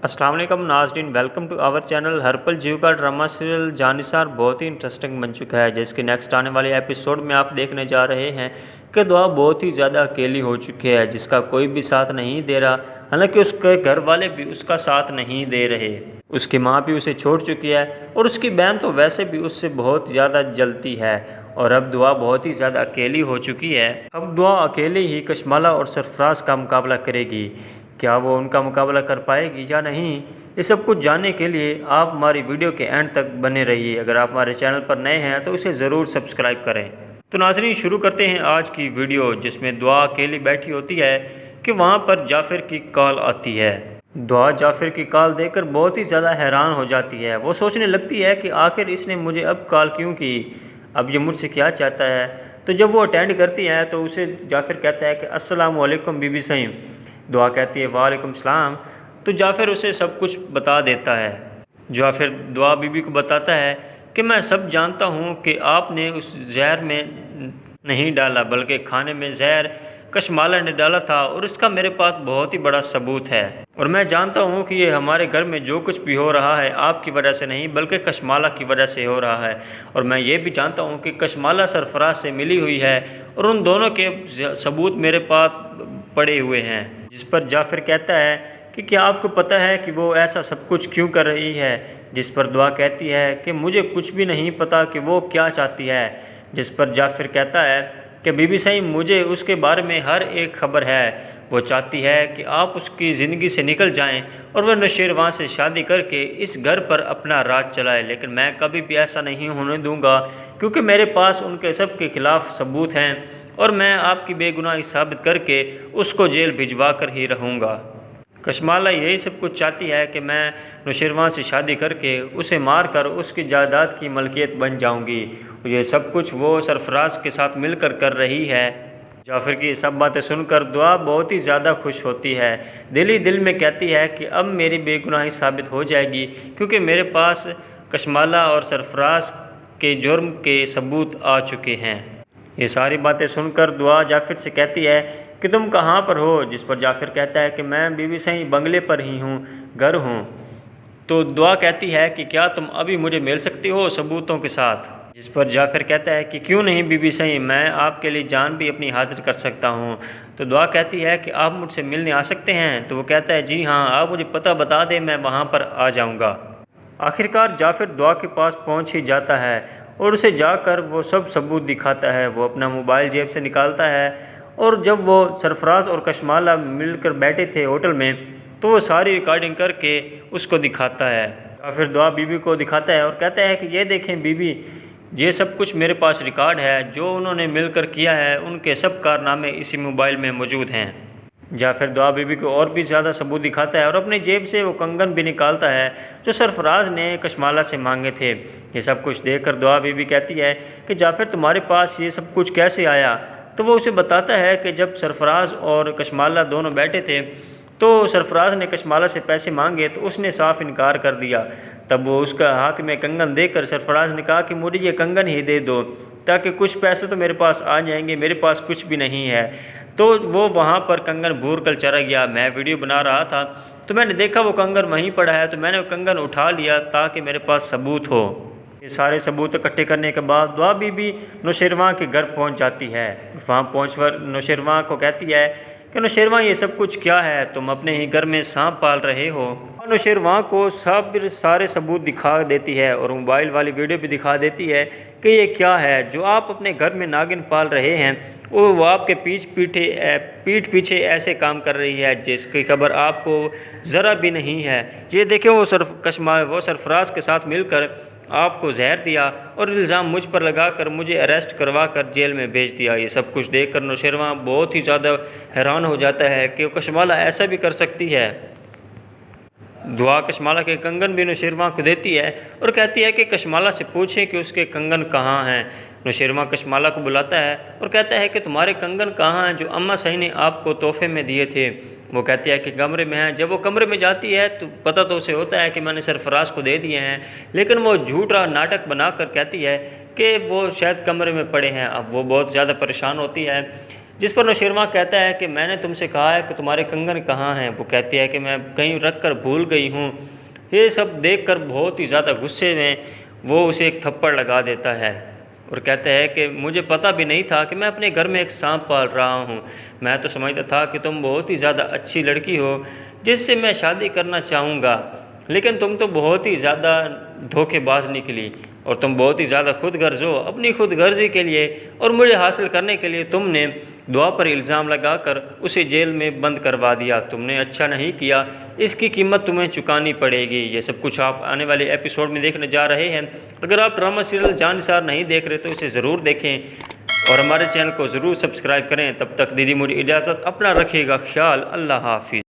अस्सलाम वालेकुम नाज़रीन, वेलकम टू आवर चैनल। हर पल जीव का ड्रामा सीरियल जानिसार बहुत ही इंटरेस्टिंग बन चुका है, जिसके नेक्स्ट आने वाले एपिसोड में आप देखने जा रहे हैं कि दुआ बहुत ही ज़्यादा अकेली हो चुकी है, जिसका कोई भी साथ नहीं दे रहा। हालांकि उसके घर वाले भी उसका साथ नहीं दे रहे। उसकी माँ भी उसे छोड़ चुकी है और उसकी बहन तो वैसे भी उससे बहुत ज़्यादा जलती है। और अब दुआ बहुत ही ज़्यादा अकेली हो चुकी है। अब दुआ अकेली ही कशमाला और सरफराज का मुकाबला करेगी। क्या वो उनका मुकाबला कर पाएगी या नहीं, ये सब कुछ जानने के लिए आप हमारी वीडियो के एंड तक बने रहिए। अगर आप हमारे चैनल पर नए हैं तो इसे ज़रूर सब्सक्राइब करें। तो नाज़रीन, शुरू करते हैं आज की वीडियो, जिसमें दुआ अकेली बैठी होती है कि वहाँ पर जाफ़िर की कॉल आती है। दुआ जाफ़िर की कॉल देखकर बहुत ही ज़्यादा हैरान हो जाती है। वो सोचने लगती है कि आखिर इसने मुझे अब कॉल क्यों की, अब ये मुझसे क्या चाहता है। तो जब वो अटेंड करती है तो उसे जाफ़िर कहता है कि अस्सलाम वालेकुम बीबी सईं। दुआ कहती है वालेकुम सलाम। तो जाफ़िर उसे सब कुछ बता देता है। जाफ़िर दुआ बीबी को बताता है कि मैं सब जानता हूँ कि आपने उस जहर में नहीं डाला, बल्कि खाने में जहर कशमाला ने डाला था, और इसका मेरे पास बहुत ही बड़ा सबूत है। और मैं जानता हूँ कि ये हमारे घर में जो कुछ भी हो रहा है आपकी वजह से नहीं, बल्कि कशमाला की वजह से हो रहा है। और मैं ये भी जानता हूँ कि कशमाला सरफराज से मिली हुई है और उन दोनों के सबूत मेरे पास पड़े हुए हैं। जिस पर जाफ़िर कहता है कि क्या आपको पता है कि वो ऐसा सब कुछ क्यों कर रही है। जिस पर दुआ कहती है कि मुझे कुछ भी नहीं पता कि वो क्या चाहती है। जिस पर जाफ़िर कहता है कि बीबी सईं, मुझे उसके बारे में हर एक खबर है। वो चाहती है कि आप उसकी ज़िंदगी से निकल जाएं और वह नौशेरवां से शादी करके इस घर पर अपना राज चलाए, लेकिन मैं कभी भी ऐसा नहीं होने दूंगा, क्योंकि मेरे पास उनके सब के खिलाफ सबूत हैं और मैं आपकी बेगुनाही साबित करके उसको जेल भिजवा कर ही रहूँगा। कशमाला यही सब कुछ चाहती है कि मैं नौशेरवां से शादी करके उसे मार कर उसकी जायदाद की मलकियत बन जाऊंगी। ये सब कुछ वो सरफराज के साथ मिलकर कर रही है। जाफ़िर की सब बातें सुनकर दुआ बहुत ही ज़्यादा खुश होती है। दिल ही दिल में कहती है कि अब मेरी बेगुनाही साबित हो जाएगी, क्योंकि मेरे पास कशमाला और सरफराज के जुर्म के सबूत आ चुके हैं। ये सारी बातें सुनकर दुआ जाफ़िर से कहती है कि तुम कहाँ पर हो। जिस पर जाफ़िर कहता है कि मैं बीबी सईं बंगले पर ही हूँ, घर हूँ। तो दुआ कहती है कि क्या तुम अभी मुझे मिल सकती हो सबूतों के साथ। जिस पर जाफ़िर कहता है कि क्यों नहीं बीबी सईं, मैं आपके लिए जान भी अपनी हाजिर कर सकता हूँ। तो दुआ कहती है कि आप मुझसे मिलने आ सकते हैं। तो वो कहता है जी हाँ, आप मुझे पता बता दें, मैं वहाँ पर आ जाऊँगा। आखिरकार जाफ़िर दुआ के पास पहुँच ही जाता है और उसे जाकर वो सब सबूत दिखाता है। वो अपना मोबाइल जेब से निकालता है और जब वो सरफराज और कशमाला मिलकर बैठे थे होटल में, तो वो सारी रिकॉर्डिंग करके उसको दिखाता है। या फिर दुआ बीबी को दिखाता है और कहता है कि ये देखें बीबी, ये सब कुछ मेरे पास रिकॉर्ड है, जो उन्होंने मिलकर किया है उनके सब कारनामे इसी मोबाइल में मौजूद हैं। या फिर दुआ बीबी को और भी ज़्यादा सबूत दिखाता है और अपनी जेब से वो कंगन भी निकालता है जो सरफराज ने कशमाला से मांगे थे। ये सब कुछ देखकर दुआ बीबी कहती है कि जाफ़िर, तुम्हारे पास ये सब कुछ कैसे आया। तो वो उसे बताता है कि जब सरफराज और कशमाला दोनों बैठे थे तो सरफराज ने कशमाला से पैसे मांगे तो उसने साफ इनकार कर दिया। तब वो उसका हाथ में कंगन देकर सरफराज ने कहा कि मुझे ये कंगन ही दे दो, ताकि कुछ पैसे तो मेरे पास आ जाएंगे, मेरे पास कुछ भी नहीं है। तो वो वहाँ पर कंगन भूल कर चला गया। मैं वीडियो बना रहा था तो मैंने देखा वो कंगन वहीं पड़ा है, तो मैंने वो कंगन उठा लिया ताकि मेरे पास सबूत हो। ये सारे सबूत इकट्ठे करने के बाद दुआ बीबी नौशेरवां के घर पहुंच जाती है। वहां पहुंचकर नौशेरवां को कहती है कि नौशेरवां, ये सब कुछ क्या है, तुम अपने ही घर में सांप पाल रहे हो। नौशेरवां को सब सारे सबूत दिखा देती है और मोबाइल वाली वीडियो भी दिखा देती है कि ये क्या है जो आप अपने घर में नागिन पाल रहे हैं। वो आपके पीठ पीछे ऐसे काम कर रही है जिसकी खबर आपको ज़रा भी नहीं है। ये देखें, वो सरफराज के साथ मिलकर आपको जहर दिया और इल्ज़ाम मुझ पर लगाकर मुझे अरेस्ट करवा कर जेल में भेज दिया। ये सब कुछ देखकर नौशेरवां बहुत ही ज़्यादा हैरान हो जाता है कि कशमाला ऐसा भी कर सकती है। दुआ कशमाला के कंगन भी नौशेरवां को देती है और कहती है कि कशमाला से पूछें कि उसके कंगन कहाँ हैं। नौशेरवां कशमाला को बुलाता है और कहता है कि तुम्हारे कंगन कहाँ हैं जो अम्मा सही ने आपको तोहफे में दिए थे। वो कहती है कि कमरे में है। जब वो कमरे में जाती है तो पता तो उसे होता है कि मैंने सरफराज को दे दिए हैं, लेकिन वो झूठा नाटक बनाकर कहती है कि वो शायद कमरे में पड़े हैं। अब वो बहुत ज़्यादा परेशान होती है। जिस पर नौशीरमा कहता है कि मैंने तुमसे कहा है कि तुम्हारे कंगन कहाँ हैं। वो कहती है कि मैं कहीं रख कर भूल गई हूँ। ये सब देखकर बहुत ही ज़्यादा गुस्से में वो उसे एक थप्पड़ लगा देता है और कहता है कि मुझे पता भी नहीं था कि मैं अपने घर में एक सांप पाल रहा हूँ। मैं तो समझता था कि तुम बहुत ही ज़्यादा अच्छी लड़की हो जिससे मैं शादी करना चाहूँगा, लेकिन तुम तो बहुत ही ज़्यादा धोखेबाज निकली और तुम बहुत ही ज़्यादा खुदगर्ज हो। अपनी खुदगर्जी के लिए और मुझे हासिल करने के लिए तुमने दुआ पर इल्ज़ाम लगाकर उसे जेल में बंद करवा दिया। तुमने अच्छा नहीं किया, इसकी कीमत तुम्हें चुकानी पड़ेगी। ये सब कुछ आप आने वाले एपिसोड में देखने जा रहे हैं। अगर आप ड्रामा सीरियल जानिसार नहीं देख रहे तो इसे ज़रूर देखें और हमारे चैनल को ज़रूर सब्सक्राइब करें। तब तक दीदी मुझे इजाज़त, अपना रखिएगा ख्याल, अल्लाह हाफिज़।